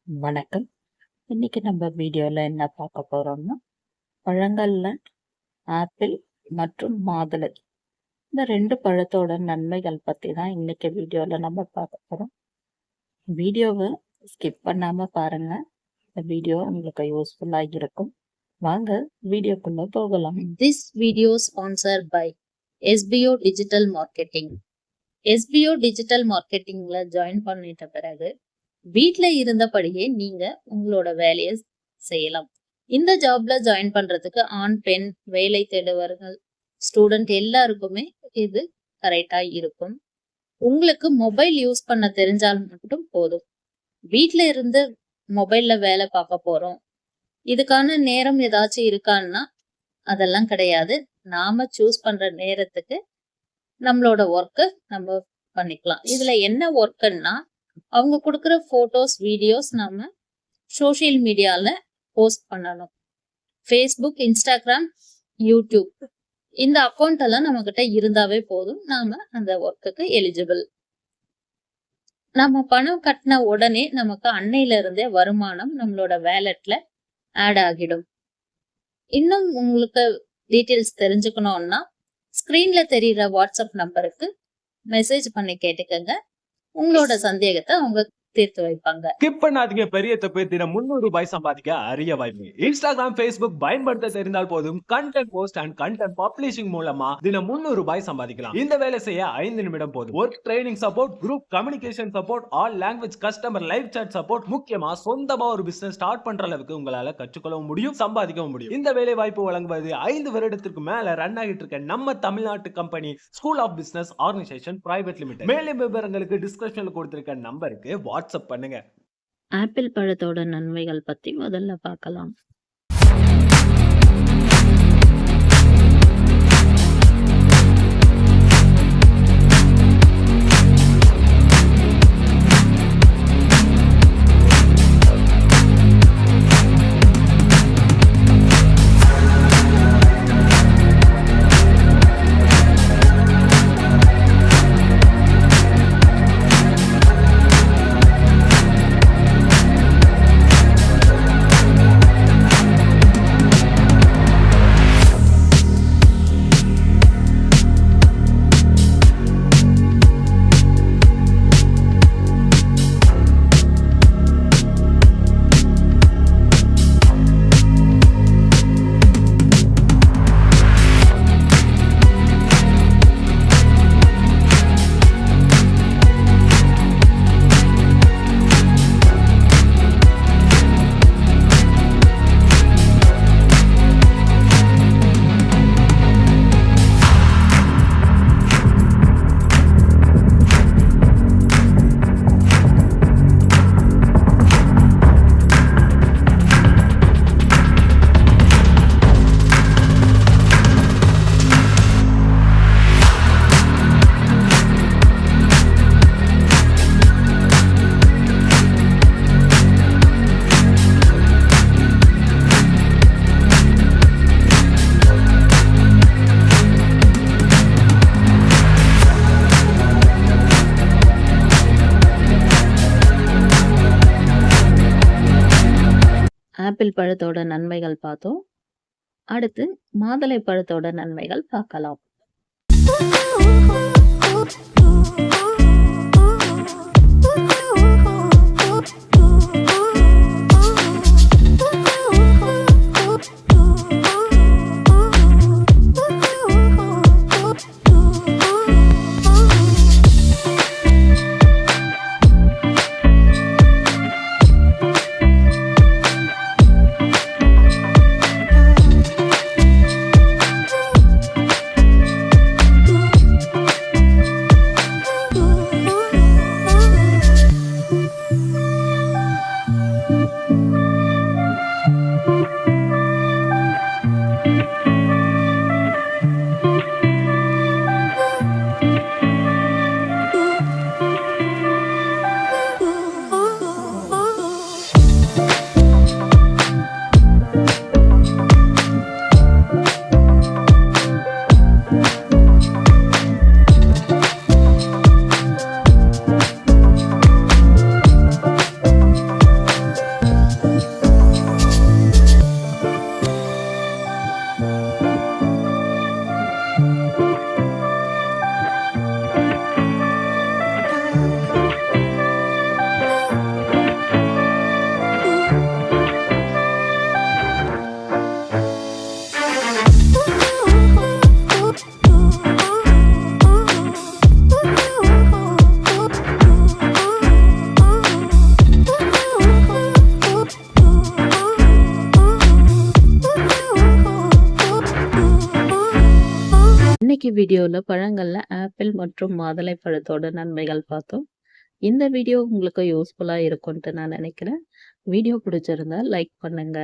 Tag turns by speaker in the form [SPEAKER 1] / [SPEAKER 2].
[SPEAKER 1] வணக்கம். இன்னைக்கு நம்ம வீடியோவில் என்ன பார்க்க போறோம்னா, பழங்கள்ல ஆப்பிள் மற்றும் மாதுளை இந்த ரெண்டு பழத்தோட நன்மைகள் பற்றி தான் இன்னைக்கு வீடியோவில் நம்ம பார்க்க போறோம். வீடியோவை ஸ்கிப் பண்ணாம பாருங்க. இந்த வீடியோ உங்களுக்கு யூஸ்ஃபுல்லாக இருக்கும். வாங்க வீடியோக்குள்ள போகலாம்.
[SPEAKER 2] This video sponsored by SBO Digital Marketing. SBO Digital Marketingல ஜாயின் பண்ணிட்ட பிறகு வீட்டில் இருந்தபடியே நீங்க உங்களோட வேலையை செய்யலாம். இந்த ஜாப்ல ஜாயின் பண்றதுக்கு ஆண் பெண் வேலை தேடுவர்கள் ஸ்டூடெண்ட் எல்லாருக்குமே இது கரெக்டா இருக்கும். உங்களுக்கு மொபைல் யூஸ் பண்ண தெரிஞ்சால் மட்டும் போதும். வீட்டில இருந்து மொபைல்ல வேலை பார்க்க போறோம், இதுக்கான நேரம் ஏதாச்சும் இருக்கான்னா அதெல்லாம் கிடையாது. நாம சூஸ் பண்ற நேரத்துக்கு நம்மளோட ஒர்க்கை நம்ம பண்ணிக்கலாம். இதுல என்ன ஒர்க்குன்னா, அவங்க கொடுக்குற போட்டோஸ் வீடியோஸ் நாம சோஷியல் மீடியால போஸ்ட் பண்ணணும். ஃபேஸ்புக், இன்ஸ்டாகிராம், யூடியூப் இந்த அக்கௌண்ட் எல்லாம் நம்ம கிட்ட இருந்தாவே போதும். நாம அந்த ஒர்க்குக்கு எலிஜிபிள். நம்ம பணம் கட்டின உடனே நமக்கு அன்னையில இருந்தே வருமானம் நம்மளோட வேலட்ல ஆட் ஆகிடும். இன்னும் உங்களுக்கு டீட்டெயில்ஸ் தெரிஞ்சுக்கணும்னா ஸ்கிரீன்ல தெரியுற வாட்ஸ்அப் நம்பருக்கு மெசேஜ் பண்ணி கேட்டுக்கங்க. உங்களோட சந்தேகத்தை அவங்க தீர்த்து வைப்பாங்க.
[SPEAKER 3] ஸ்கிப் பண்ணாதீங்க. பெரிய தப்பு. தினம் 300 ரூபாய் சம்பாதிக்க அரிய வாய்ப்பு. இன்ஸ்டாகிராம், ஃபேஸ்புக் பயன்படுத்த தெரிந்தால் போதும். Content post and content publishing மூலமா தினம் 300 ரூபாய் சம்பாதிக்கலாம். இந்த வேலை செய்ய 5 நிமிடம் போதும். Work training support, group communication support, all language customer live chat support, முக்கியமா சொந்தமா ஒரு பிசினஸ் ஸ்டார்ட் பண்ற அளவுக்கு உங்களால கற்றுக்கொள்ளவும் முடியும், சம்பாதிக்கவும் முடியும். இந்த வேலை வாய்ப்பு வழங்குவது 5 வருடத்திற்கு மேல ரன் ஆகிட்டு இருக்க நம்ம தமிழ்நாட்டு company school of business organisation private limited. மேலும் விவரங்களுக்கு டிஸ்கிரிப்ஷன்ல கொடுத்திருக்க நம்பருக்கு வாட்ஸ்அப் பண்ணுங்க.
[SPEAKER 2] ஆப்பிள் பழத்தோட நன்மைகள் பத்தி முதல்ல பார்க்கலாம். ஆப்பிள் பழத்தோட நன்மைகள் பார்த்தோம். அடுத்து மாதுளை பழத்தோட நன்மைகள் பார்க்கலாம். இன்னைக்கு வீடியோல பழங்கள்ல ஆப்பிள் மற்றும் மாதுளை பழத்தோட நன்மைகள் பார்த்தோம். இந்த வீடியோ உங்களுக்கு யூஸ்ஃபுல்லா இருக்கும்ட்டு நான் நினைக்கிறேன். வீடியோ பிடிச்சிருந்தா லைக் பண்ணுங்க.